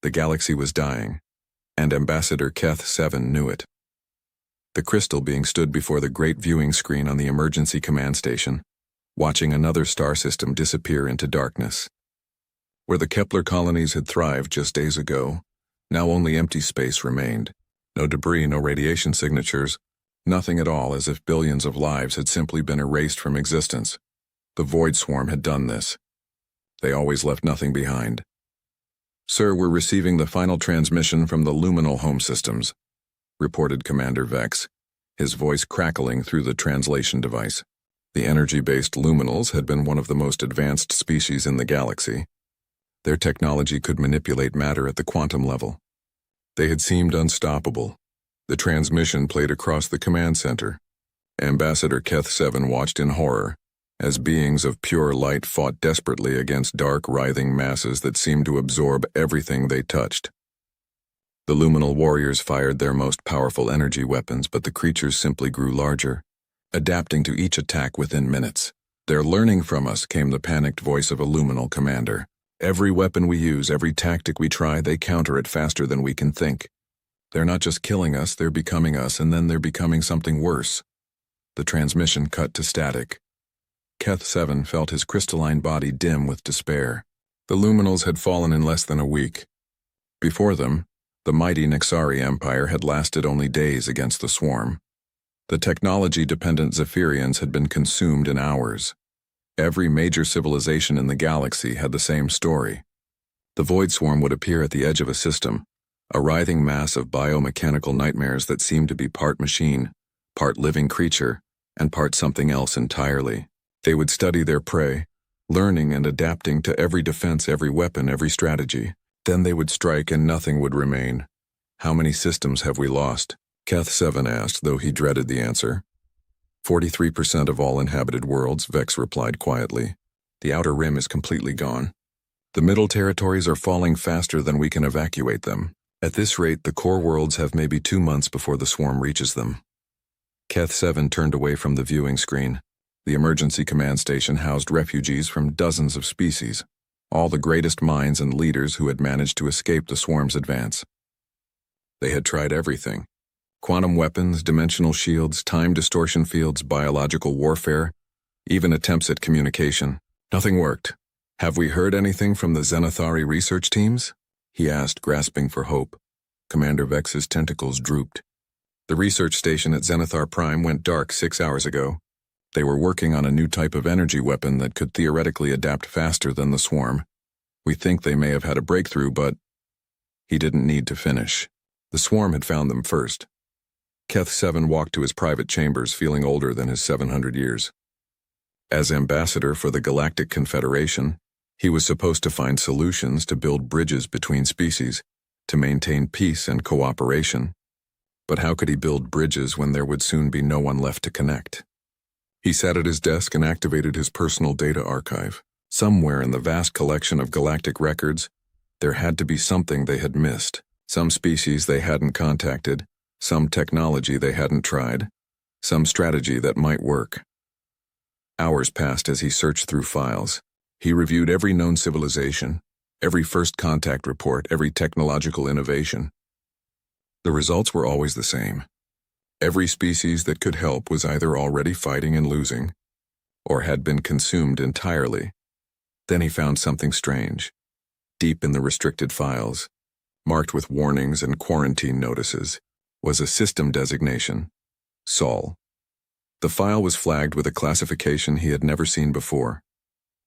The galaxy was dying, and Ambassador Keth-7 knew it. The crystal being stood before the great viewing screen on the emergency command station, watching another star system disappear into darkness. Where the Kepler colonies had thrived just days ago, now only empty space remained. No debris, no radiation signatures, nothing at all, as if billions of lives had simply been erased from existence. The Void Swarm had done this. They always left nothing behind. "Sir, we're receiving the final transmission from the luminal home systems," reported Commander Vex, his voice crackling through the translation device. The energy-based luminals had been one of the most advanced species in the galaxy. Their technology could manipulate matter at the quantum level. They had seemed unstoppable. The transmission played across the command center. Ambassador Keth-7 watched in horror as beings of pure light fought desperately against dark, writhing masses that seemed to absorb everything they touched. The luminal warriors fired their most powerful energy weapons, but the creatures simply grew larger, adapting to each attack within minutes. "They're learning from us," came the panicked voice of a luminal commander. "Every weapon we use, every tactic we try, they counter it faster than we can think. They're not just killing us, they're becoming us, and then they're becoming something worse." The transmission cut to static. Keth-7 felt his crystalline body dim with despair. The luminals had fallen in less than a week. Before them, the mighty Nexari Empire had lasted only days against the swarm. The technology-dependent Zephyrians had been consumed in hours. Every major civilization in the galaxy had the same story. The Void Swarm would appear at the edge of a system, a writhing mass of biomechanical nightmares that seemed to be part machine, part living creature, and part something else entirely. They would study their prey, learning and adapting to every defense, every weapon, every strategy. Then they would strike and nothing would remain. "How many systems have we lost?" Keth-7 asked, though he dreaded the answer. 43% of all inhabited worlds, Vex replied quietly. "The outer rim is completely gone. The middle territories are falling faster than we can evacuate them. At this rate, the core worlds have maybe 2 months before the swarm reaches them." Keth-7 turned away from the viewing screen. The emergency command station housed refugees from dozens of species, all the greatest minds and leaders who had managed to escape the swarm's advance. They had tried everything: quantum weapons, dimensional shields, time distortion fields, biological warfare, even attempts at communication. Nothing worked. "Have we heard anything from the Zenithari research teams?" he asked, grasping for hope. Commander Vex's tentacles drooped. "The research station at Zenithar Prime went dark 6 hours ago. They were working on a new type of energy weapon that could theoretically adapt faster than the swarm. We think they may have had a breakthrough, but..." He didn't need to finish. The swarm had found them first. Keth-7 walked to his private chambers, feeling older than his 700 years. As ambassador for the Galactic Confederation, he was supposed to find solutions to build bridges between species, to maintain peace and cooperation. But how could he build bridges when there would soon be no one left to connect? He sat at his desk and activated his personal data archive. Somewhere in the vast collection of galactic records, there had to be something they had missed, some species they hadn't contacted, some technology they hadn't tried, some strategy that might work. Hours passed as he searched through files. He reviewed every known civilization, every first contact report, every technological innovation. The results were always the same. Every species that could help was either already fighting and losing, or had been consumed entirely. Then he found something strange. Deep in the restricted files, marked with warnings and quarantine notices, was a system designation: Sol. The file was flagged with a classification he had never seen before: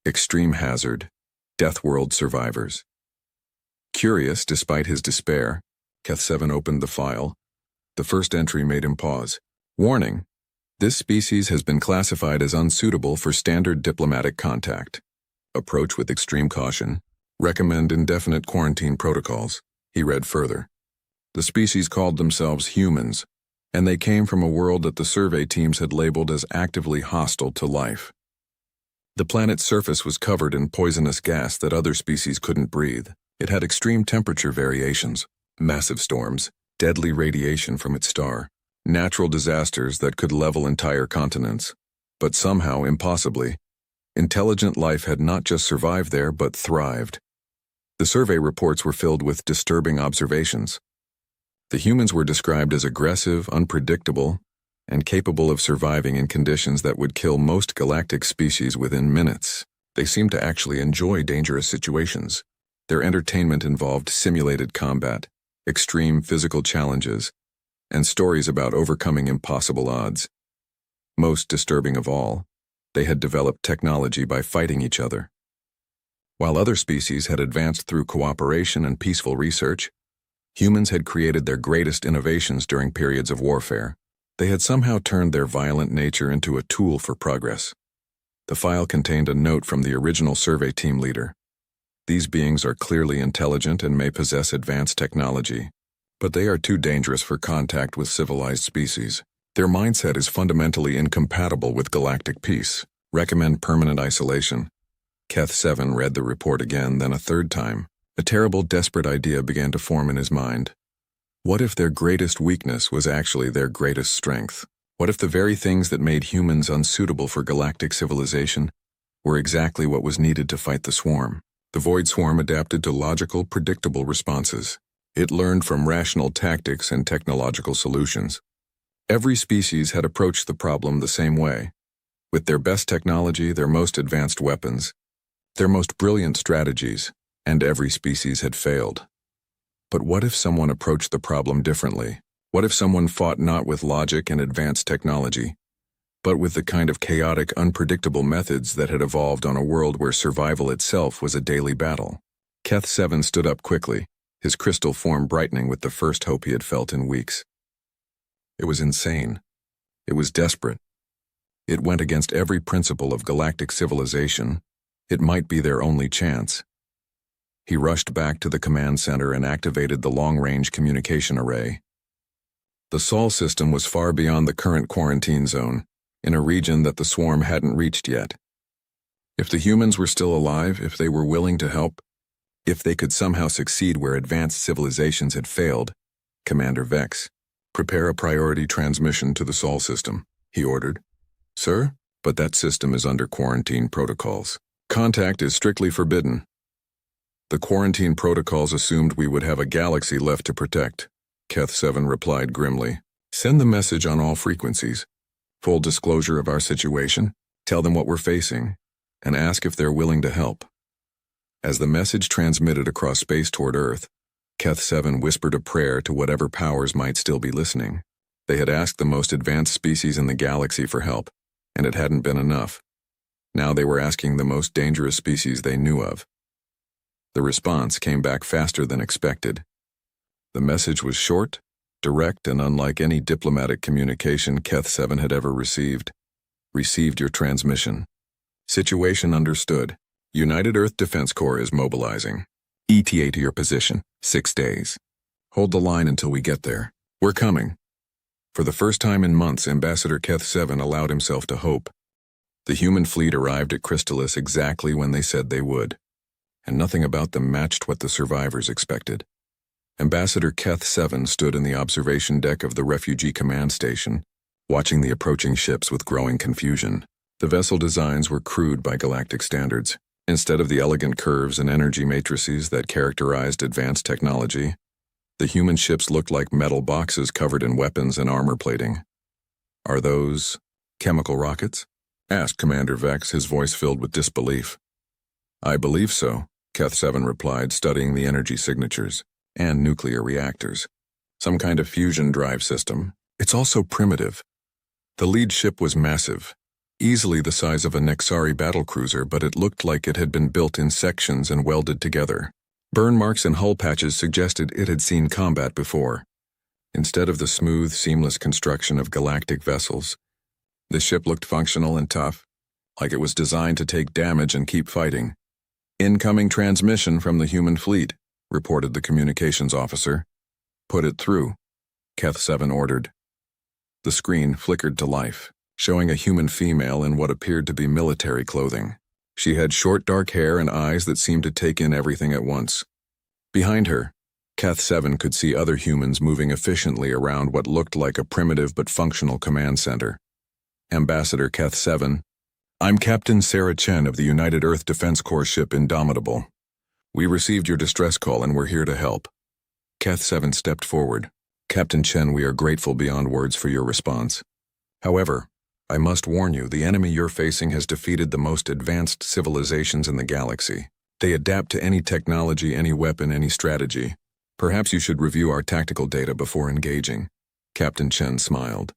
Extreme Hazard, Deathworld Survivors. Curious despite his despair, Keth-7 opened the file. The first entry made him pause. "Warning: this species has been classified as unsuitable for standard diplomatic contact. Approach with extreme caution. Recommend indefinite quarantine protocols." He read further. The species called themselves humans, and they came from a world that the survey teams had labeled as actively hostile to life. The planet's surface was covered in poisonous gas that other species couldn't breathe. It had extreme temperature variations, massive storms, deadly radiation from its star, natural disasters that could level entire continents. But somehow, impossibly, intelligent life had not just survived there but thrived. The survey reports were filled with disturbing observations. The humans were described as aggressive, unpredictable, and capable of surviving in conditions that would kill most galactic species within minutes. They seemed to actually enjoy dangerous situations. Their entertainment involved simulated combat, extreme physical challenges, and stories about overcoming impossible odds. Most disturbing of all, they had developed technology by fighting each other. While other species had advanced through cooperation and peaceful research, humans had created their greatest innovations during periods of warfare. They had somehow turned their violent nature into a tool for progress. The file contained a note from the original survey team leader. These beings are clearly intelligent and may possess advanced technology, but they are too dangerous for contact with civilized species. Their mindset is fundamentally incompatible with galactic peace. Recommend permanent isolation. Keth 7 read the report again, then a third time. A terrible, desperate idea began to form in his mind. What if their greatest weakness was actually their greatest strength? What if the very things that made humans unsuitable for galactic civilization were exactly what was needed to fight the swarm? The Void Swarm adapted to logical, predictable responses. It learned from rational tactics and technological solutions. Every species had approached the problem the same way, with their best technology, their most advanced weapons, their most brilliant strategies, and every species had failed. But what if someone approached the problem differently? What if someone fought not with logic and advanced technology, but with the kind of chaotic, unpredictable methods that had evolved on a world where survival itself was a daily battle? Keth 7 stood up quickly, his crystal form brightening with the first hope he had felt in weeks. It was insane. It was desperate. It went against every principle of galactic civilization. It might be their only chance. He rushed back to the command center and activated the long-range communication array. The Sol system was far beyond the current quarantine zone, in a region that the swarm hadn't reached yet. If the humans were still alive, if they were willing to help, if they could somehow succeed where advanced civilizations had failed, Commander Vex, prepare a priority transmission to the Sol system, he ordered. Sir, but that system is under quarantine protocols. Contact is strictly forbidden. The quarantine protocols assumed we would have a galaxy left to protect, Keth 7 replied grimly. Send the message on all frequencies. Full disclosure of our situation, tell them what we're facing, and ask if they're willing to help. As the message transmitted across space toward Earth, Keth 7 whispered a prayer to whatever powers might still be listening. They had asked the most advanced species in the galaxy for help, and it hadn't been enough. Now they were asking the most dangerous species they knew of. The response came back faster than expected. The message was short, direct, and unlike any diplomatic communication Keth 7 had ever received. Received your transmission. Situation understood. United Earth Defense Corps is mobilizing. ETA to your position. 6 days. Hold the line until we get there. We're coming. For the first time in months, Ambassador Keth 7 allowed himself to hope. The human fleet arrived at Crystalis exactly when they said they would, and nothing about them matched what the survivors expected. Ambassador Keth 7 stood in the observation deck of the refugee command station, watching the approaching ships with growing confusion. The vessel designs were crude by galactic standards. Instead of the elegant curves and energy matrices that characterized advanced technology, the human ships looked like metal boxes covered in weapons and armor plating. Are those chemical rockets? Asked Commander Vex, his voice filled with disbelief. I believe so, Keth 7 replied, studying the energy signatures and nuclear reactors. Some kind of fusion drive system. It's also primitive. The lead ship was massive, easily the size of a Nexari battlecruiser, but it looked like it had been built in sections and welded together. Burn marks and hull patches suggested it had seen combat before. Instead of the smooth, seamless construction of galactic vessels, the ship looked functional and tough, like it was designed to take damage and keep fighting. Incoming transmission from the human fleet, reported the communications officer. Put it through, Keth 7 ordered. The screen flickered to life, showing a human female in what appeared to be military clothing. She had short dark hair and eyes that seemed to take in everything at once. Behind her, Keth 7 could see other humans moving efficiently around what looked like a primitive but functional command center. Ambassador Keth 7, I'm Captain Sarah Chen of the United Earth Defense Corps ship Indomitable. We received your distress call and we're here to help. Keth 7 stepped forward. Captain Chen, we are grateful beyond words for your response. However, I must warn you, the enemy you're facing has defeated the most advanced civilizations in the galaxy. They adapt to any technology, any weapon, any strategy. Perhaps you should review our tactical data before engaging. Captain Chen smiled,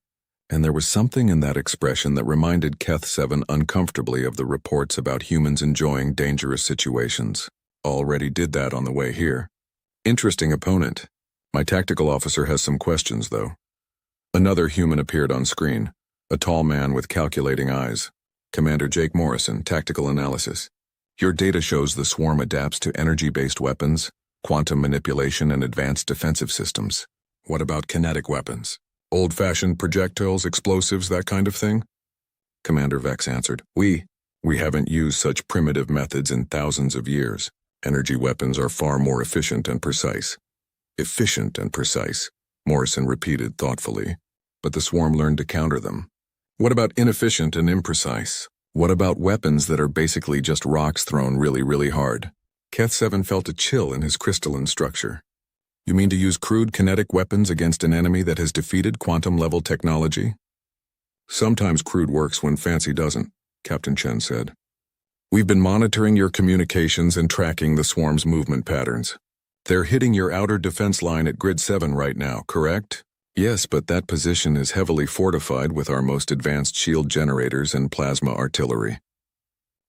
and there was something in that expression that reminded Keth 7 uncomfortably of the reports about humans enjoying dangerous situations. Already did that on the way here. Interesting opponent. My tactical officer has some questions, though. Another human appeared on screen. A tall man with calculating eyes. Commander Jake Morrison, Tactical Analysis. Your data shows the swarm adapts to energy-based weapons, quantum manipulation, and advanced defensive systems. What about kinetic weapons? Old-fashioned projectiles, explosives, that kind of thing? Commander Vex answered. We haven't used such primitive methods in thousands of years. Energy weapons are far more efficient and precise. Efficient and precise, Morrison repeated thoughtfully. But the swarm learned to counter them. What about inefficient and imprecise? What about weapons that are basically just rocks thrown really, really hard? Keth 7 felt a chill in his crystalline structure. You mean to use crude kinetic weapons against an enemy that has defeated quantum-level technology? Sometimes crude works when fancy doesn't, Captain Chen said. We've been monitoring your communications and tracking the swarm's movement patterns. They're hitting your outer defense line at Grid 7 right now, correct? Yes, but that position is heavily fortified with our most advanced shield generators and plasma artillery.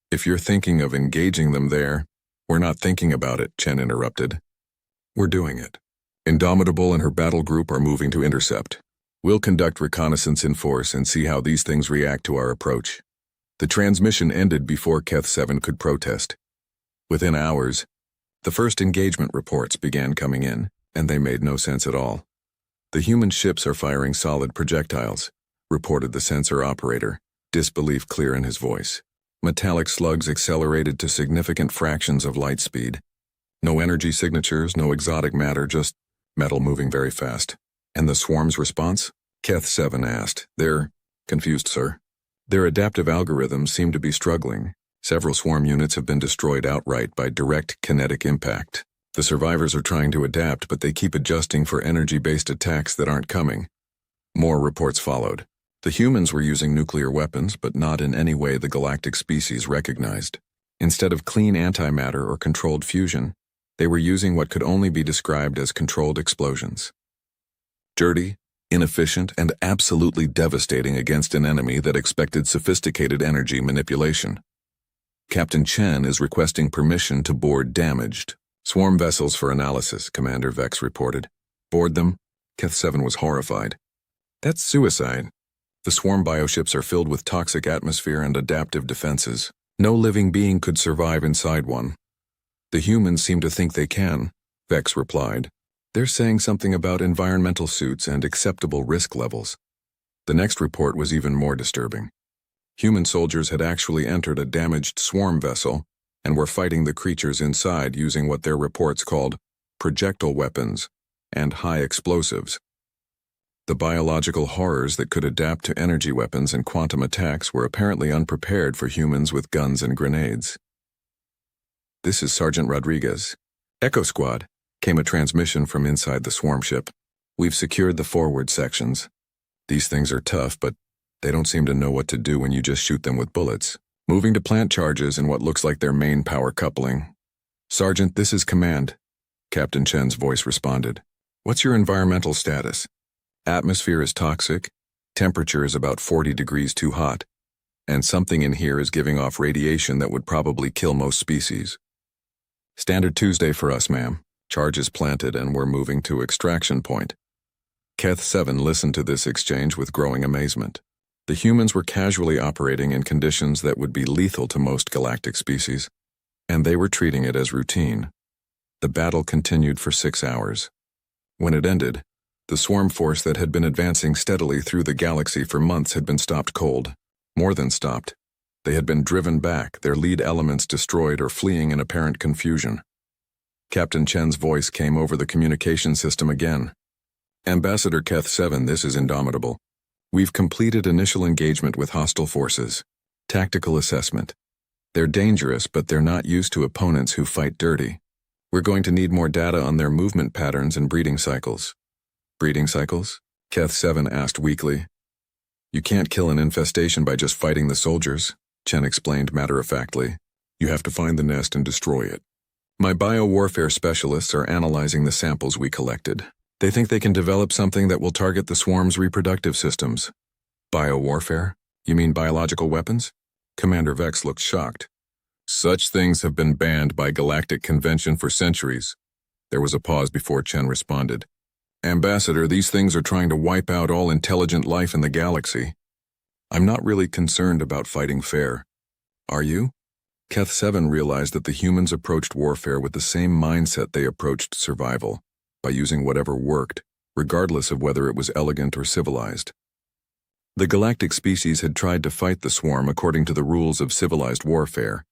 If you're thinking of engaging them there, we're not thinking about it, Chen interrupted. We're doing it. Indomitable and her battle group are moving to intercept. We'll conduct reconnaissance in force and see how these things react to our approach. The transmission ended before Keth 7 could protest. Within hours, the first engagement reports began coming in, and they made no sense at all. The human ships are firing solid projectiles, reported the sensor operator, disbelief clear in his voice. Metallic slugs accelerated to significant fractions of light speed. No energy signatures, no exotic matter, just metal moving very fast. And the swarm's response? Keth 7 asked. They're confused, sir. Their adaptive algorithms seem to be struggling. Several swarm units have been destroyed outright by direct kinetic impact. The survivors are trying to adapt, but they keep adjusting for energy-based attacks that aren't coming. More reports followed. The humans were using nuclear weapons, but not in any way the galactic species recognized. Instead of clean antimatter or controlled fusion, they were using what could only be described as controlled explosions. Dirty, inefficient, and absolutely devastating against an enemy that expected sophisticated energy manipulation. Captain Chen is requesting permission to board damaged swarm vessels for analysis, Commander Vex reported. Board them? Keth 7 was horrified. That's suicide. The swarm bioships are filled with toxic atmosphere and adaptive defenses. No living being could survive inside one. The humans seem to think they can, Vex replied. They're saying something about environmental suits and acceptable risk levels. The next report was even more disturbing. Human soldiers had actually entered a damaged swarm vessel and were fighting the creatures inside using what their reports called projectile weapons and high explosives. The biological horrors that could adapt to energy weapons and quantum attacks were apparently unprepared for humans with guns and grenades. This is Sergeant Rodriguez. Echo Squad, came a transmission from inside the swarm ship. We've secured the forward sections. These things are tough, but they don't seem to know what to do when you just shoot them with bullets. Moving to plant charges in what looks like their main power coupling. Sergeant, this is Command. Captain Chen's voice responded. What's your environmental status? Atmosphere is toxic, temperature is about 40 degrees too hot, and something in here is giving off radiation that would probably kill most species. Standard Tuesday for us, ma'am. Charges planted and we're moving to extraction point. Keth 7 listened to this exchange with growing amazement. The humans were casually operating in conditions that would be lethal to most galactic species, and they were treating it as routine. The battle continued for 6 hours. When it ended, the swarm force that had been advancing steadily through the galaxy for months had been stopped cold. More than stopped. They had been driven back, their lead elements destroyed or fleeing in apparent confusion. Captain Chen's voice came over the communication system again. Ambassador Keth 7, this is Indomitable. We've completed initial engagement with hostile forces. Tactical assessment. They're dangerous, but they're not used to opponents who fight dirty. We're going to need more data on their movement patterns and breeding cycles. Breeding cycles? Keth-7 asked weakly. You can't kill an infestation by just fighting the soldiers, Chen explained matter-of-factly. You have to find the nest and destroy it. My biowarfare specialists are analyzing the samples we collected. They think they can develop something that will target the swarm's reproductive systems. Biowarfare? You mean biological weapons? Commander Vex looked shocked. Such things have been banned by Galactic Convention for centuries. There was a pause before Chen responded. Ambassador, these things are trying to wipe out all intelligent life in the galaxy. I'm not really concerned about fighting fair. Are you? Keth-7 realized that the humans approached warfare with the same mindset they approached survival, by using whatever worked, regardless of whether it was elegant or civilized. The galactic species had tried to fight the swarm according to the rules of civilized warfare,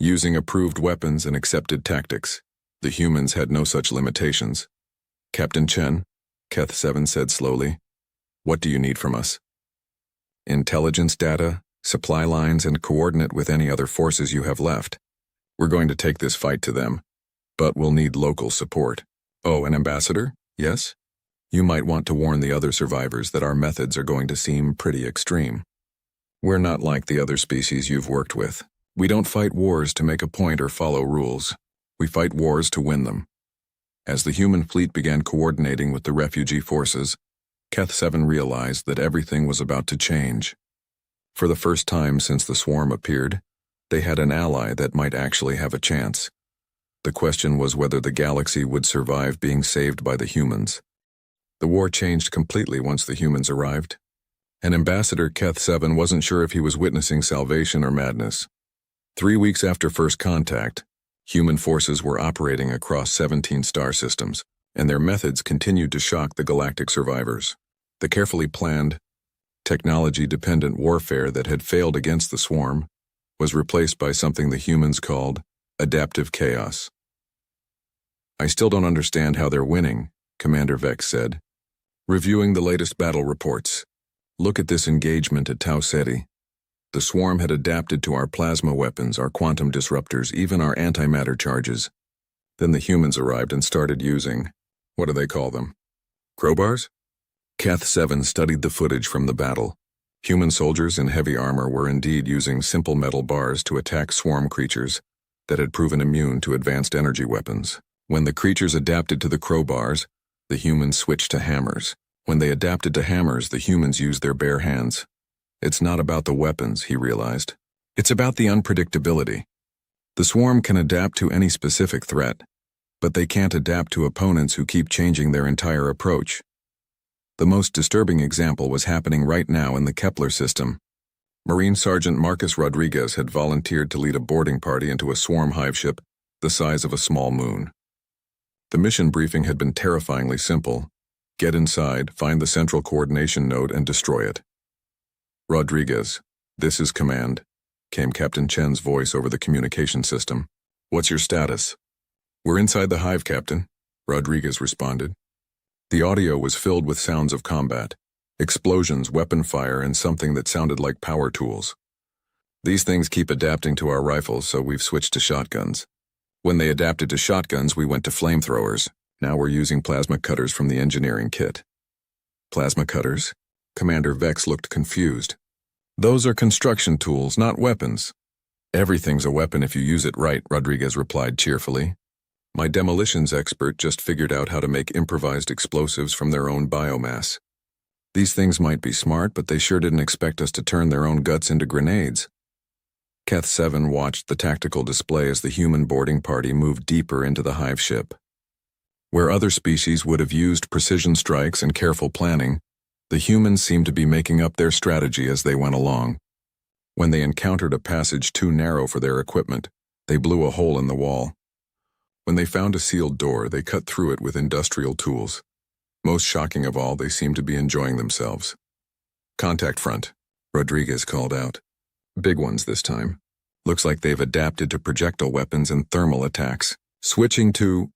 using approved weapons and accepted tactics. The humans had no such limitations. Captain Chen, Keth-7 said slowly, what do you need from us? Intelligence data, supply lines, and coordinate with any other forces you have left. We're going to take this fight to them, but we'll need local support. Oh, an ambassador? Yes? You might want to warn the other survivors that our methods are going to seem pretty extreme. We're not like the other species you've worked with. We don't fight wars to make a point or follow rules. We fight wars to win them. As the human fleet began coordinating with the refugee forces, Keth-7 realized that everything was about to change. For the first time since the swarm appeared, they had an ally that might actually have a chance. The question was whether the galaxy would survive being saved by the humans. The war changed completely once the humans arrived. And Ambassador Keth-7 wasn't sure if he was witnessing salvation or madness. 3 weeks after first contact, human forces were operating across 17 star systems, and their methods continued to shock the galactic survivors. The carefully planned, technology-dependent warfare that had failed against the swarm was replaced by something the humans called adaptive chaos. I still don't understand how they're winning, Commander Vex said. Reviewing the latest battle reports. Look at this engagement at Tau Ceti. The swarm had adapted to our plasma weapons, our quantum disruptors, even our antimatter charges. Then the humans arrived and started using, what do they call them? Crowbars? Keth-7 studied the footage from the battle. Human soldiers in heavy armor were indeed using simple metal bars to attack swarm creatures that had proven immune to advanced energy weapons. When the creatures adapted to the crowbars, the humans switched to hammers. When they adapted to hammers, the humans used their bare hands. It's not about the weapons, he realized. It's about the unpredictability. The swarm can adapt to any specific threat, but they can't adapt to opponents who keep changing their entire approach. The most disturbing example was happening right now in the Kepler system. Marine Sergeant Marcus Rodriguez had volunteered to lead a boarding party into a swarm hive ship the size of a small moon. The mission briefing had been terrifyingly simple. Get inside, find the central coordination node, and destroy it. Rodriguez, this is command, came Captain Chen's voice over the communication system. What's your status? We're inside the hive, Captain, Rodriguez responded. The audio was filled with sounds of combat, explosions, weapon fire, and something that sounded like power tools. These things keep adapting to our rifles, so we've switched to shotguns. When they adapted to shotguns, we went to flamethrowers. Now we're using plasma cutters from the engineering kit. Plasma cutters? Commander Vex looked confused. Those are construction tools, not weapons. Everything's a weapon if you use it right, Rodriguez replied cheerfully. My demolitions expert just figured out how to make improvised explosives from their own biomass. These things might be smart, but they sure didn't expect us to turn their own guts into grenades. Keth-7 watched the tactical display as the human boarding party moved deeper into the hive ship. Where other species would have used precision strikes and careful planning, the humans seemed to be making up their strategy as they went along. When they encountered a passage too narrow for their equipment, they blew a hole in the wall. When they found a sealed door, they cut through it with industrial tools. Most shocking of all, they seemed to be enjoying themselves. Contact front, Rodriguez called out. Big ones this time. Looks like they've adapted to projectile weapons and thermal attacks. Switching to,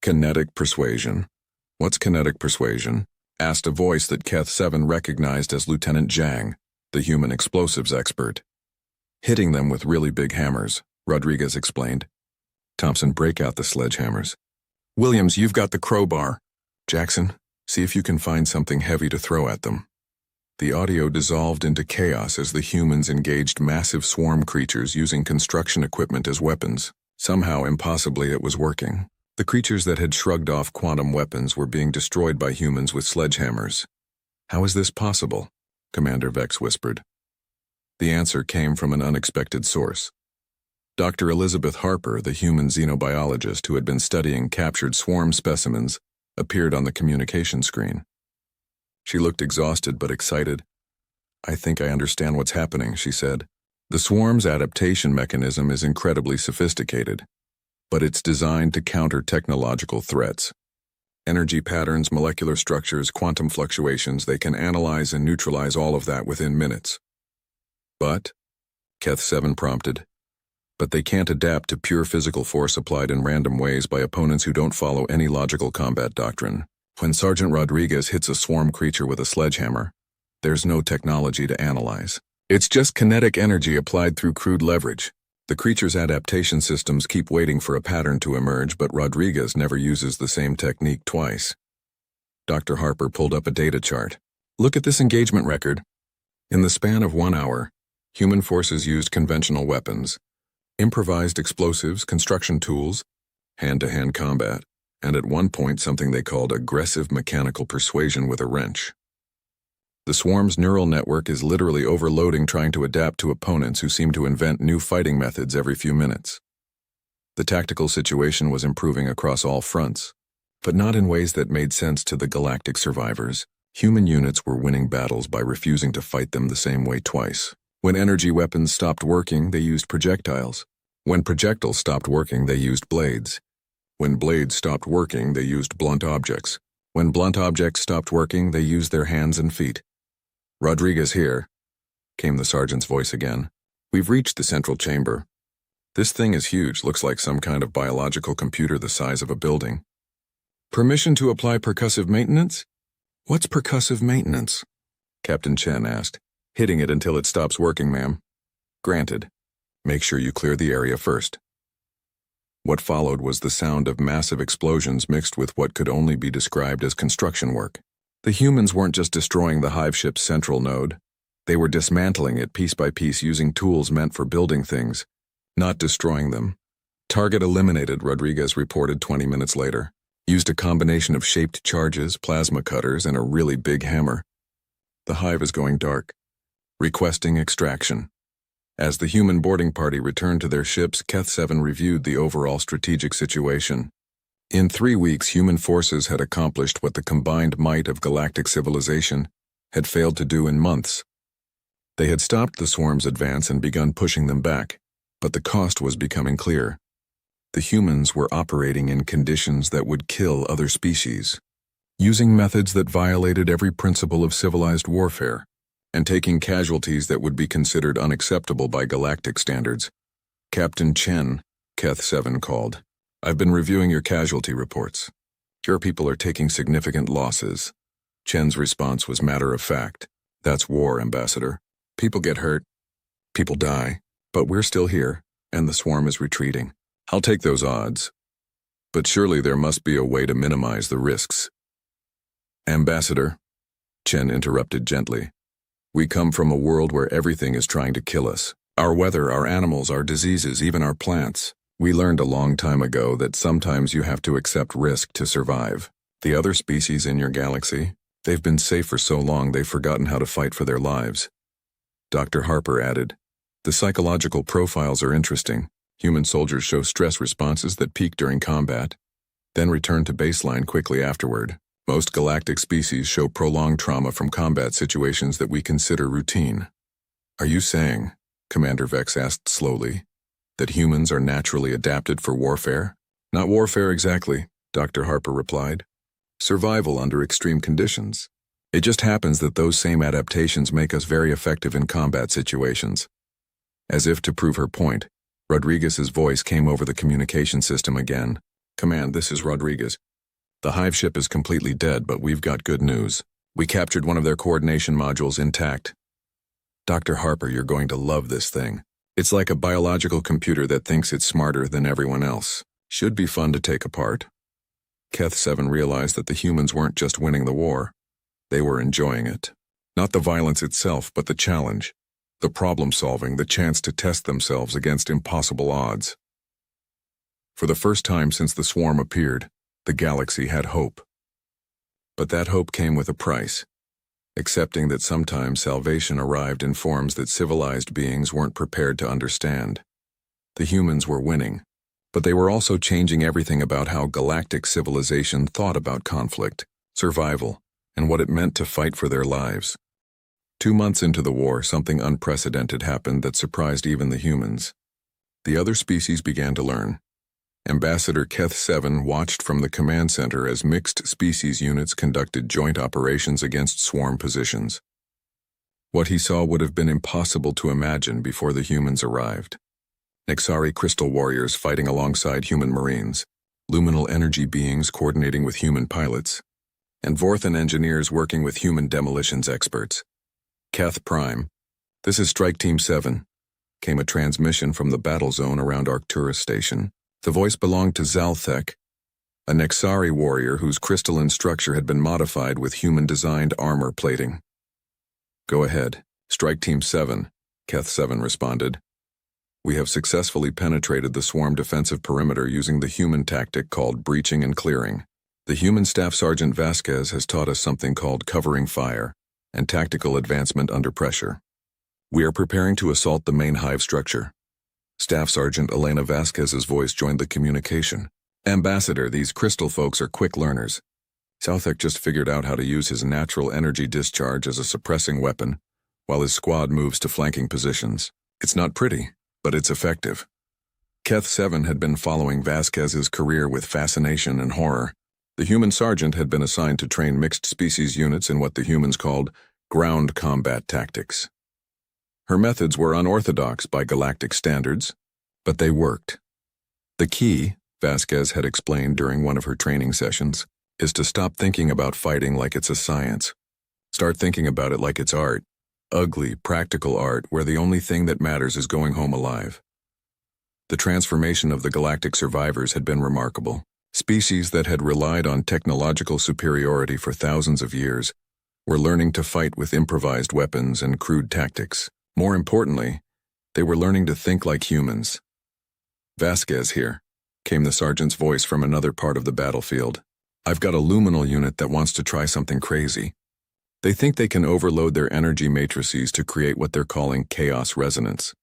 kinetic persuasion. What's kinetic persuasion? Asked a voice that Keth-7 recognized as Lieutenant Zhang, the human explosives expert. Hitting them with really big hammers, Rodriguez explained. Thompson, break out the sledgehammers. Williams, you've got the crowbar. Jackson, see if you can find something heavy to throw at them. The audio dissolved into chaos as the humans engaged massive swarm creatures using construction equipment as weapons. Somehow, impossibly, it was working. The creatures that had shrugged off quantum weapons were being destroyed by humans with sledgehammers. How is this possible? Commander Vex whispered. The answer came from an unexpected source. Dr. Elizabeth Harper, the human xenobiologist who had been studying captured swarm specimens, appeared on the communication screen. She looked exhausted but excited. I think I understand what's happening, she said. The swarm's adaptation mechanism is incredibly sophisticated, but it's designed to counter technological threats. Energy patterns, molecular structures, quantum fluctuations, they can analyze and neutralize all of that within minutes. But, Keth 7 prompted, but they can't adapt to pure physical force applied in random ways by opponents who don't follow any logical combat doctrine. When Sergeant Rodriguez hits a swarm creature with a sledgehammer, there's no technology to analyze. It's just kinetic energy applied through crude leverage. The creature's adaptation systems keep waiting for a pattern to emerge, but Rodriguez never uses the same technique twice. Dr. Harper pulled up a data chart. Look at this engagement record. In the span of 1 hour, human forces used conventional weapons, improvised explosives, construction tools, hand-to-hand combat, and at one point something they called aggressive mechanical persuasion with a wrench. The swarm's neural network is literally overloading, trying to adapt to opponents who seem to invent new fighting methods every few minutes. The tactical situation was improving across all fronts, but not in ways that made sense to the Galactic survivors. Human units were winning battles by refusing to fight them the same way twice. When energy weapons stopped working, they used projectiles. When projectiles stopped working, they used blades. When blades stopped working, they used blunt objects. When blunt objects stopped working, they used their hands and feet. Rodriguez here, came the sergeant's voice again. We've reached the central chamber. This thing is huge, looks like some kind of biological computer the size of a building. Permission to apply percussive maintenance? What's percussive maintenance? Captain Chen asked. Hitting it until it stops working, ma'am. Granted. Make sure you clear the area first. What followed was the sound of massive explosions mixed with what could only be described as construction work. The humans weren't just destroying the hive ship's central node. They were dismantling it piece by piece using tools meant for building things, not destroying them. Target eliminated, Rodriguez reported 20 minutes later. Used a combination of shaped charges, plasma cutters, and a really big hammer. The hive is going dark. Requesting extraction. As the human boarding party returned to their ships, Keth 7 reviewed the overall strategic situation. In 3 weeks, human forces had accomplished what the combined might of galactic civilization had failed to do in months. They had stopped the swarm's advance and begun pushing them back, but the cost was becoming clear. The humans were operating in conditions that would kill other species, using methods that violated every principle of civilized warfare, and taking casualties that would be considered unacceptable by galactic standards. Captain Chen, Keth 7 called. I've been reviewing your casualty reports. Your people are taking significant losses. Chen's response was matter of fact. That's war, Ambassador. People get hurt. People die. But we're still here, and the swarm is retreating. I'll take those odds. But surely there must be a way to minimize the risks. Ambassador, Chen interrupted gently. We come from a world where everything is trying to kill us. Our weather, our animals, our diseases, even our plants. We learned a long time ago that sometimes you have to accept risk to survive. The other species in your galaxy, they've been safe for so long they've forgotten how to fight for their lives. Dr. Harper added, the psychological profiles are interesting. Human soldiers show stress responses that peak during combat, then return to baseline quickly afterward. Most galactic species show prolonged trauma from combat situations that we consider routine. Are you saying, Commander Vex asked slowly, that humans are naturally adapted for warfare? Not warfare exactly, Dr. Harper replied. Survival under extreme conditions. It just happens that those same adaptations make us very effective in combat situations. As if to prove her point, Rodriguez's voice came over the communication system again. Command, this is Rodriguez. The hive ship is completely dead, but we've got good news. We captured one of their coordination modules intact. Dr. Harper, you're going to love this thing. It's like a biological computer that thinks it's smarter than everyone else. Should be fun to take apart. Keth-7 realized that the humans weren't just winning the war. They were enjoying it. Not the violence itself, but the challenge. The problem-solving, the chance to test themselves against impossible odds. For the first time since the swarm appeared, the galaxy had hope. But that hope came with a price, accepting that sometimes salvation arrived in forms that civilized beings weren't prepared to understand. The humans were winning, but they were also changing everything about how galactic civilization thought about conflict, survival, and what it meant to fight for their lives. 2 months into the war, something unprecedented happened that surprised even the humans. The other species began to learn. Ambassador Keth-7 watched from the command center as mixed species units conducted joint operations against swarm positions. What he saw would have been impossible to imagine before the humans arrived. Nexari crystal warriors fighting alongside human marines, luminal energy beings coordinating with human pilots, and Vorthan engineers working with human demolitions experts. Keth Prime, this is Strike Team 7, came a transmission from the battle zone around Arcturus Station. The voice belonged to Zalthek, a Nexari warrior whose crystalline structure had been modified with human-designed armor plating. Go ahead, Strike Team 7, Keth-7 responded. We have successfully penetrated the swarm defensive perimeter using the human tactic called breaching and clearing. The human Staff Sergeant Vasquez has taught us something called covering fire and tactical advancement under pressure. We are preparing to assault the main hive structure. Staff Sergeant Elena Vasquez's voice joined the communication. Ambassador, these crystal folks are quick learners. Southek just figured out how to use his natural energy discharge as a suppressing weapon, while his squad moves to flanking positions. It's not pretty, but it's effective. Keth-7 had been following Vasquez's career with fascination and horror. The human sergeant had been assigned to train mixed species units in what the humans called ground combat tactics. Her methods were unorthodox by galactic standards, but they worked. The key, Vasquez had explained during one of her training sessions, is to stop thinking about fighting like it's a science. Start thinking about it like it's art. Ugly, practical art where the only thing that matters is going home alive. The transformation of the galactic survivors had been remarkable. Species that had relied on technological superiority for thousands of years were learning to fight with improvised weapons and crude tactics. More importantly, they were learning to think like humans. Vasquez here, came the sergeant's voice from another part of the battlefield. I've got a luminal unit that wants to try something crazy. They think they can overload their energy matrices to create what they're calling chaos resonance.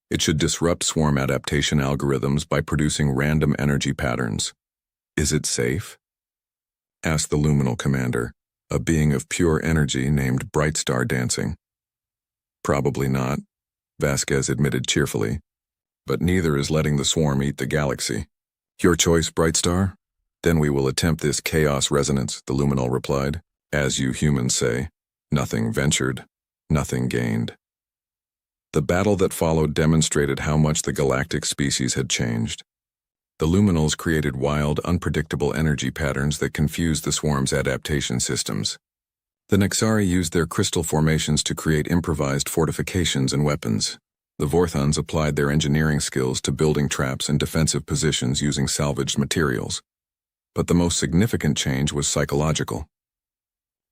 It should disrupt swarm adaptation algorithms by producing random energy patterns. Is it safe? Asked the luminal commander, a being of pure energy named Brightstar Dancing. Probably not, Vasquez admitted cheerfully, but neither is letting the swarm eat the galaxy. Your choice, Brightstar? Then we will attempt this chaos resonance, the luminal replied. As you humans say, nothing ventured, nothing gained. The battle that followed demonstrated how much the galactic species had changed. The luminals created wild, unpredictable energy patterns that confused the swarm's adaptation systems. The Nexari used their crystal formations to create improvised fortifications and weapons. The Vorthans applied their engineering skills to building traps and defensive positions using salvaged materials. But the most significant change was psychological.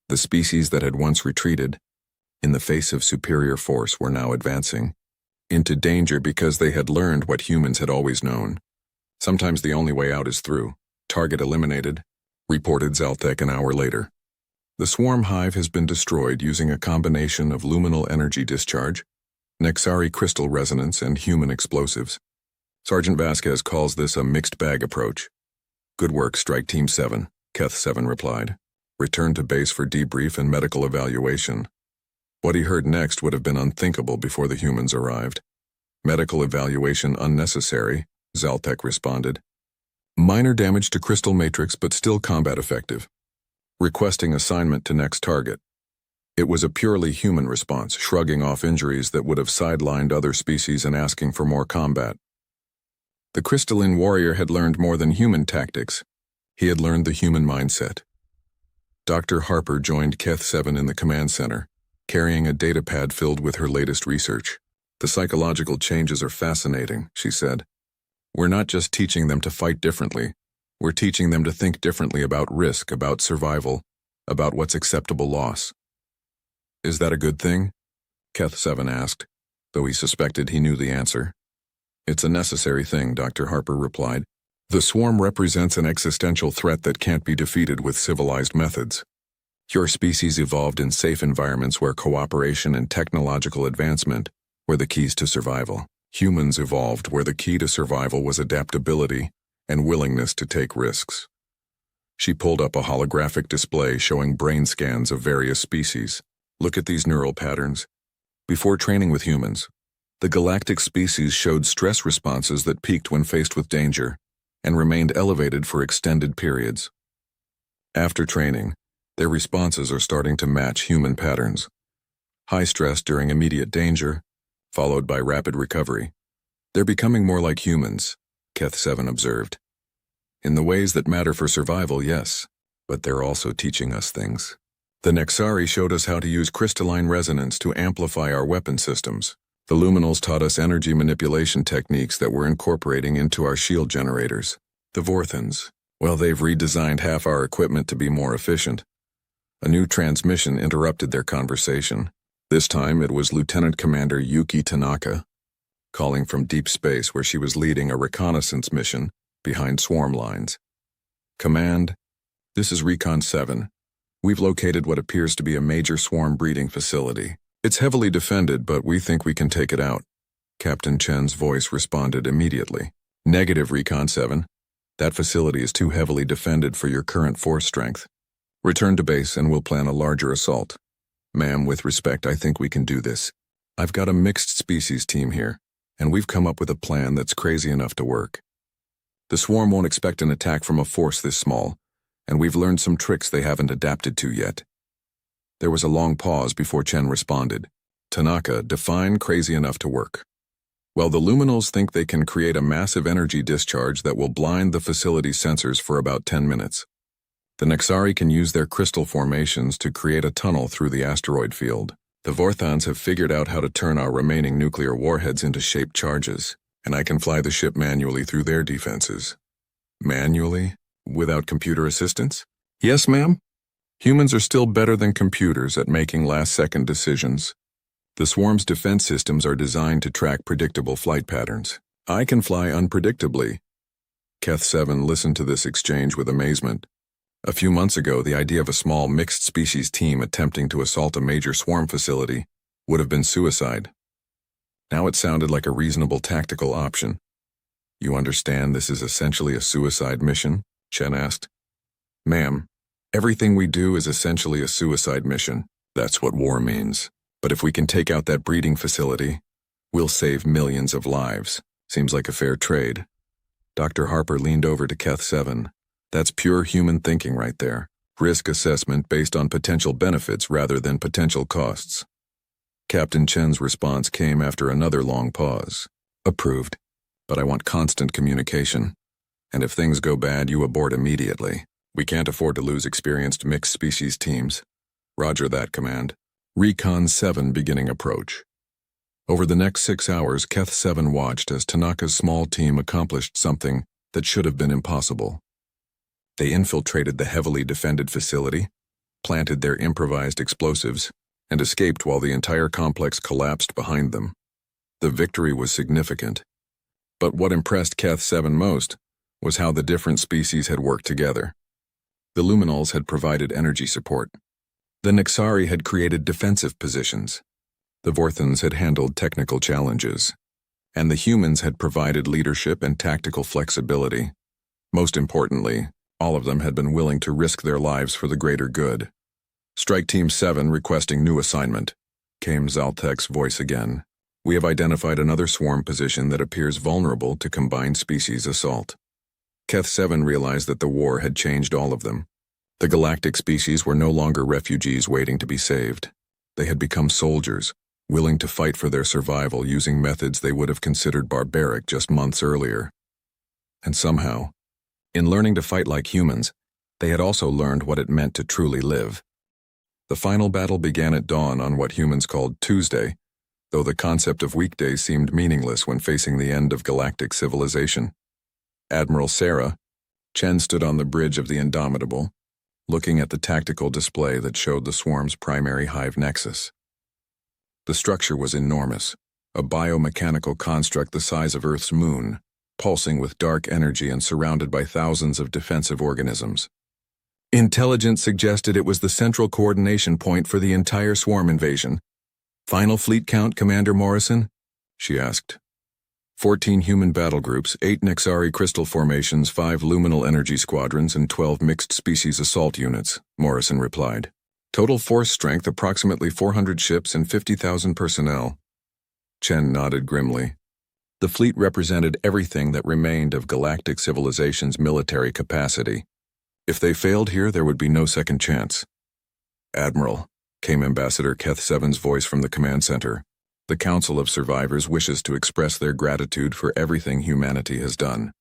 The species that had once retreated, in the face of superior force, were now advancing into danger because they had learned what humans had always known. Sometimes the only way out is through. Target eliminated, reported Zalthek an hour later. The swarm hive has been destroyed using a combination of luminal energy discharge, Nexari crystal resonance, and human explosives. Sergeant Vasquez calls this a mixed bag approach. Good work, Strike Team 7, Keth-7 replied. Return to base for debrief and medical evaluation. What he heard next would have been unthinkable before the humans arrived. Medical evaluation unnecessary, Zalthek responded. Minor damage to crystal matrix but still combat effective. Requesting assignment to next target. It was a purely human response, shrugging off injuries that would have sidelined other species and asking for more combat. The crystalline warrior had learned more than human tactics. He had learned the human mindset. Dr. Harper joined Keth-7 in the command center, carrying a datapad filled with her latest research. The psychological changes are fascinating, she said. We're not just teaching them to fight differently. We're teaching them to think differently about risk, about survival, about what's acceptable loss. Is that a good thing? Keth-7 asked, though he suspected he knew the answer. It's a necessary thing, Dr. Harper replied. The swarm represents an existential threat that can't be defeated with civilized methods. Your species evolved in safe environments where cooperation and technological advancement were the keys to survival. Humans evolved where the key to survival was adaptability and willingness to take risks. She pulled up a holographic display showing brain scans of various species. Look at these neural patterns. Before training with humans, the galactic species showed stress responses that peaked when faced with danger and remained elevated for extended periods. After training, their responses are starting to match human patterns. High stress during immediate danger, followed by rapid recovery. They're becoming more like humans, Keth-7 observed. In the ways that matter for survival, yes, but they're also teaching us things. The Nexari showed us how to use crystalline resonance to amplify our weapon systems. The Luminals taught us energy manipulation techniques that we're incorporating into our shield generators. The Vorthans, well, they've redesigned half our equipment to be more efficient. A new transmission interrupted their conversation. This time it was Lieutenant Commander Yuki Tanaka, calling from deep space where she was leading a reconnaissance mission behind swarm lines. Command, this is Recon 7. We've located what appears to be a major swarm breeding facility. It's heavily defended, but we think we can take it out. Captain Chen's voice responded immediately. Negative, Recon 7. That facility is too heavily defended for your current force strength. Return to base and we'll plan a larger assault. Ma'am, with respect, I think we can do this. I've got a mixed species team here, and we've come up with a plan that's crazy enough to work. The swarm won't expect an attack from a force this small, and we've learned some tricks they haven't adapted to yet. There was a long pause before Chen responded. Tanaka, define crazy enough to work. Well, the Luminals think they can create a massive energy discharge that will blind the facility's sensors for about 10 minutes. The Nexari can use their crystal formations to create a tunnel through the asteroid field. The Vorthans have figured out how to turn our remaining nuclear warheads into shaped charges, and I can fly the ship manually through their defenses. Manually? Without computer assistance? Yes, ma'am. Humans are still better than computers at making last-second decisions. The swarm's defense systems are designed to track predictable flight patterns. I can fly unpredictably. Keth-7 listened to this exchange with amazement. A few months ago, the idea of a small mixed-species team attempting to assault a major swarm facility would have been suicide. Now it sounded like a reasonable tactical option. You understand this is essentially a suicide mission? Chen asked. Ma'am, everything we do is essentially a suicide mission. That's what war means. But if we can take out that breeding facility, we'll save millions of lives. Seems like a fair trade. Dr. Harper leaned over to Keth-7. That's pure human thinking right there. Risk assessment based on potential benefits rather than potential costs. Captain Chen's response came after another long pause. Approved. But I want constant communication. And if things go bad, you abort immediately. We can't afford to lose experienced mixed-species teams. Roger that, Command. Recon 7 beginning approach. Over the next 6 hours, Keth-7 watched as Tanaka's small team accomplished something that should have been impossible. They infiltrated the heavily defended facility, planted their improvised explosives, and escaped while the entire complex collapsed behind them. The victory was significant. But what impressed Keth-7 most was how the different species had worked together. The Luminals had provided energy support. The Nexari had created defensive positions. The Vorthans had handled technical challenges. And the humans had provided leadership and tactical flexibility. Most importantly, all of them had been willing to risk their lives for the greater good. Strike Team 7 requesting new assignment, came Zaltek's voice again. We have identified another swarm position that appears vulnerable to combined species assault. Keth-7 realized that the war had changed all of them. The galactic species were no longer refugees waiting to be saved. They had become soldiers, willing to fight for their survival using methods they would have considered barbaric just months earlier. And somehow, in learning to fight like humans, they had also learned what it meant to truly live. The final battle began at dawn on what humans called Tuesday, though the concept of weekdays seemed meaningless when facing the end of galactic civilization. Admiral Sarah, Chen stood on the bridge of the Indomitable, looking at the tactical display that showed the swarm's primary hive nexus. The structure was enormous, a biomechanical construct the size of Earth's moon, pulsing with dark energy and surrounded by thousands of defensive organisms. Intelligence suggested it was the central coordination point for the entire swarm invasion. "Final fleet count, Commander Morrison?" she asked. 14 human battle groups, 8 Nexari crystal formations, 5 luminal energy squadrons, and 12 mixed-species assault units, Morrison replied. Total force strength approximately 400 ships and 50,000 personnel. Chen nodded grimly. The fleet represented everything that remained of galactic civilization's military capacity. If they failed here, there would be no second chance. "Admiral," came Ambassador Keth Seven's voice from the command center. "The Council of Survivors wishes to express their gratitude for everything humanity has done."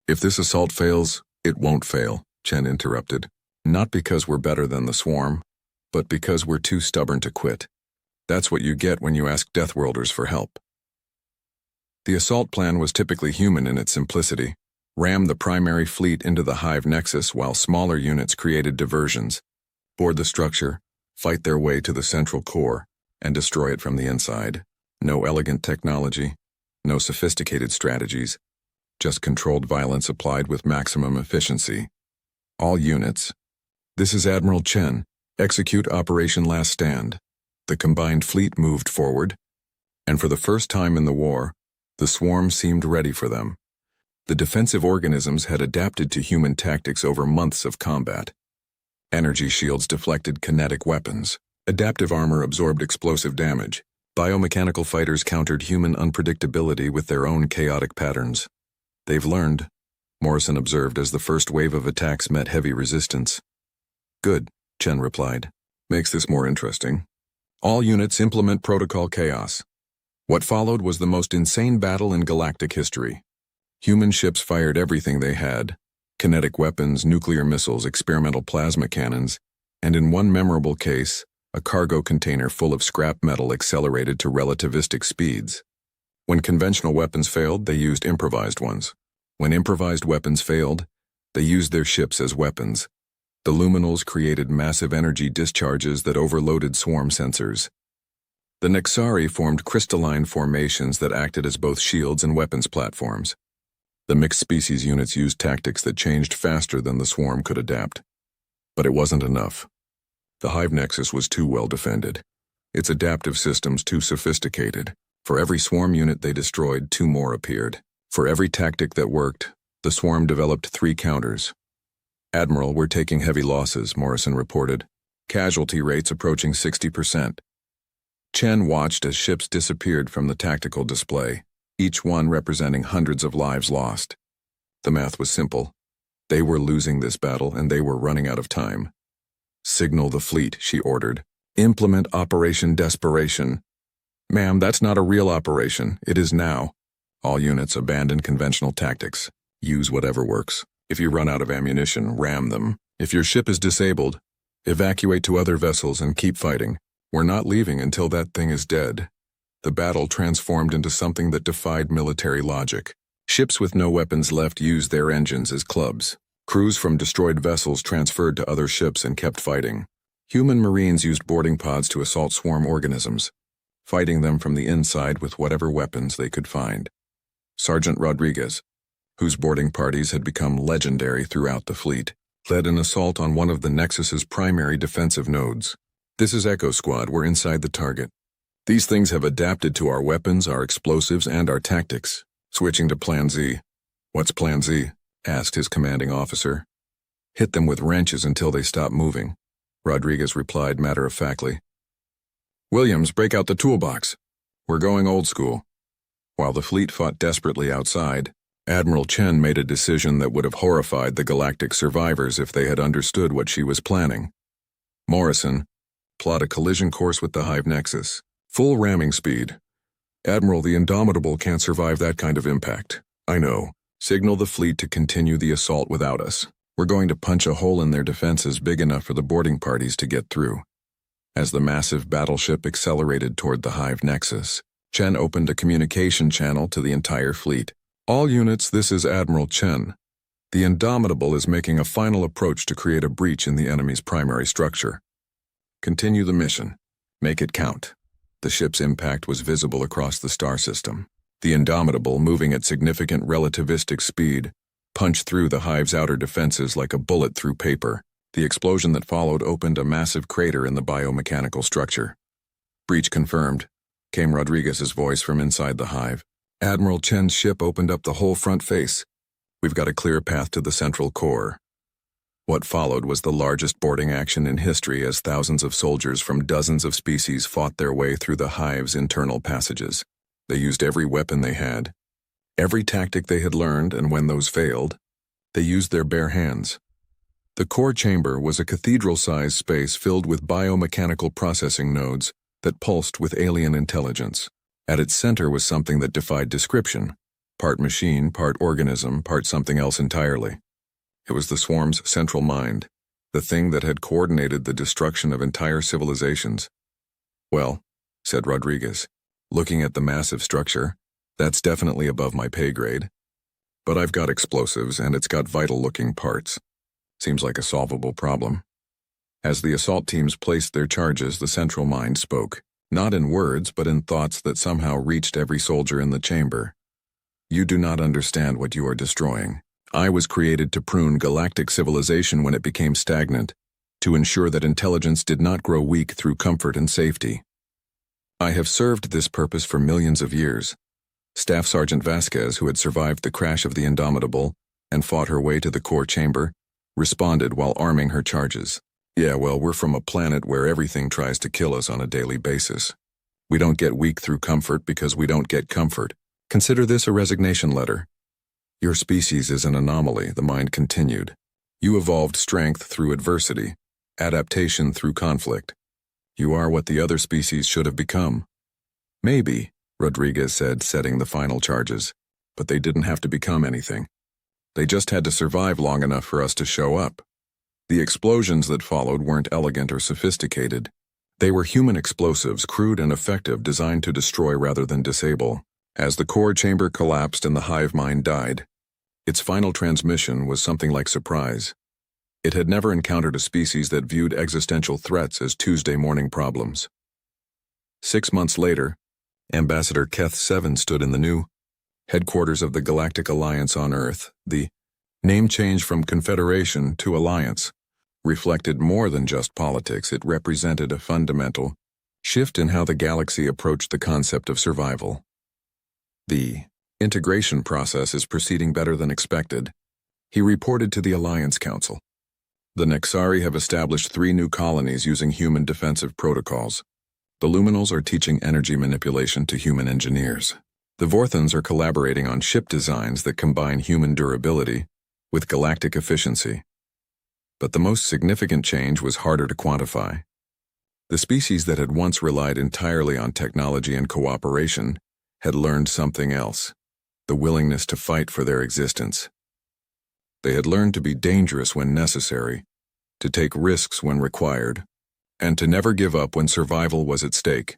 "If this assault fails, it won't fail," Chen interrupted. "Not because we're better than the swarm, but because we're too stubborn to quit. That's what you get when you ask Deathworlders for help." The assault plan was typically human in its simplicity. Ram the primary fleet into the hive nexus while smaller units created diversions. Board the structure, fight their way to the central core, and destroy it from the inside. No elegant technology, no sophisticated strategies, just controlled violence applied with maximum efficiency. All units. "This is Admiral Chen. Execute Operation Last Stand." The combined fleet moved forward, and for the first time in the war, the swarm seemed ready for them. The defensive organisms had adapted to human tactics over months of combat. Energy shields deflected kinetic weapons. Adaptive armor absorbed explosive damage. Biomechanical fighters countered human unpredictability with their own chaotic patterns. "They've learned," Morrison observed as the first wave of attacks met heavy resistance. "Good," Chen replied. "Makes this more interesting. All units implement Protocol Chaos." What followed was the most insane battle in galactic history. Human ships fired everything they had: kinetic weapons, nuclear missiles, experimental plasma cannons, and in one memorable case, a cargo container full of scrap metal accelerated to relativistic speeds. When conventional weapons failed, they used improvised ones. When improvised weapons failed, they used their ships as weapons. The luminals created massive energy discharges that overloaded swarm sensors. The Nexari formed crystalline formations that acted as both shields and weapons platforms. The mixed-species units used tactics that changed faster than the swarm could adapt. But it wasn't enough. The hive nexus was too well defended. Its adaptive systems too sophisticated. For every swarm unit they destroyed, 2 more appeared. For every tactic that worked, the swarm developed 3 counters. "Admiral, we're taking heavy losses," Morrison reported. "Casualty rates approaching 60%. Chen watched as ships disappeared from the tactical display, each one representing hundreds of lives lost. The math was simple. They were losing this battle and they were running out of time. "Signal the fleet," she ordered. "Implement Operation Desperation." "Ma'am, that's not a real operation. It is now. All units abandon conventional tactics. Use whatever works. If you run out of ammunition, ram them. If your ship is disabled, evacuate to other vessels and keep fighting. We're not leaving until that thing is dead." The battle transformed into something that defied military logic. Ships with no weapons left used their engines as clubs. Crews from destroyed vessels transferred to other ships and kept fighting. Human Marines used boarding pods to assault swarm organisms, fighting them from the inside with whatever weapons they could find. Sergeant Rodriguez, whose boarding parties had become legendary throughout the fleet, led an assault on one of the Nexus's primary defensive nodes. "This is Echo Squad. We're inside the target. These things have adapted to our weapons, our explosives, and our tactics. Switching to Plan Z." "What's Plan Z?" asked his commanding officer. "Hit them with wrenches until they stop moving," Rodriguez replied matter-of-factly. "Williams, break out the toolbox. We're going old school." While the fleet fought desperately outside, Admiral Chen made a decision that would have horrified the galactic survivors if they had understood what she was planning. "Morrison, plot a collision course with the hive nexus. Full ramming speed. Admiral, the Indomitable can't survive that kind of impact." "I know. Signal the fleet to continue the assault without us. We're going to punch a hole in their defenses big enough for the boarding parties to get through." As the massive battleship accelerated toward the Hive Nexus, Chen opened a communication channel to the entire fleet. All units, this is Admiral Chen. The Indomitable is making a final approach to create a breach in the enemy's primary structure. Continue the mission. Make it count. The ship's impact was visible across the star system. The Indomitable, moving at significant relativistic speed, punched through the Hive's outer defenses like a bullet through paper. The explosion that followed opened a massive crater in the biomechanical structure. Breach confirmed, came Rodriguez's voice from inside the Hive. Admiral Chen's ship opened up the whole front face. We've got a clear path to the central core. What followed was the largest boarding action in history as thousands of soldiers from dozens of species fought their way through the Hive's internal passages. They used every weapon they had, every tactic they had learned, and when those failed, they used their bare hands. The core chamber was a cathedral-sized space filled with biomechanical processing nodes that pulsed with alien intelligence. At its center was something that defied description, part machine, part organism, part something else entirely. It was the swarm's central mind, the thing that had coordinated the destruction of entire civilizations. Well, said Rodriguez, looking at the massive structure, that's definitely above my pay grade. But I've got explosives and it's got vital-looking parts. Seems like a solvable problem. As the assault teams placed their charges, the central mind spoke, not in words but in thoughts that somehow reached every soldier in the chamber. You do not understand what you are destroying. I was created to prune galactic civilization when it became stagnant, to ensure that intelligence did not grow weak through comfort and safety. I have served this purpose for millions of years. Staff Sergeant Vasquez, who had survived the crash of the Indomitable and fought her way to the core chamber, responded while arming her charges. Yeah, well, we're from a planet where everything tries to kill us on a daily basis. We don't get weak through comfort because we don't get comfort. Consider this a resignation letter. Your species is an anomaly, the mind continued. You evolved strength through adversity, adaptation through conflict. You are what the other species should have become. Maybe, Rodriguez said, setting the final charges, but they didn't have to become anything. They just had to survive long enough for us to show up. The explosions that followed weren't elegant or sophisticated. They were human explosives, crude and effective, designed to destroy rather than disable. As the core chamber collapsed and the hive mind died, its final transmission was something like surprise. It had never encountered a species that viewed existential threats as Tuesday morning problems. 6 months later, Ambassador Keth 7 stood in the new headquarters of the Galactic Alliance on Earth. The name change from Confederation to Alliance reflected more than just politics. It represented a fundamental shift in how the galaxy approached the concept of survival. The integration process is proceeding better than expected, he reported to the Alliance Council. The Nexari have established 3 new colonies using human defensive protocols. The Luminals are teaching energy manipulation to human engineers. The Vorthans are collaborating on ship designs that combine human durability with galactic efficiency. But the most significant change was harder to quantify. The species that had once relied entirely on technology and cooperation had learned something else, the willingness to fight for their existence. They had learned to be dangerous when necessary, to take risks when required, and to never give up when survival was at stake.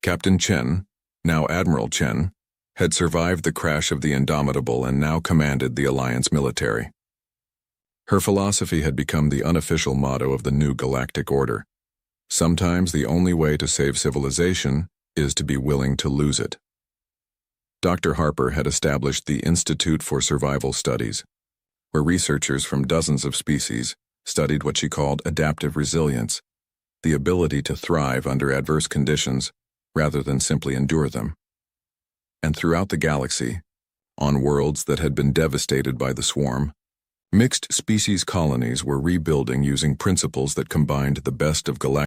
Captain Chen, now Admiral Chen, had survived the crash of the Indomitable and now commanded the Alliance military. Her philosophy had become the unofficial motto of the new galactic order. Sometimes the only way to save civilization is to be willing to lose it. Dr. Harper had established the Institute for Survival Studies, where researchers from dozens of species studied what she called adaptive resilience, the ability to thrive under adverse conditions rather than simply endure them. And throughout the galaxy, on worlds that had been devastated by the swarm, mixed species colonies were rebuilding using principles that combined the best of galactic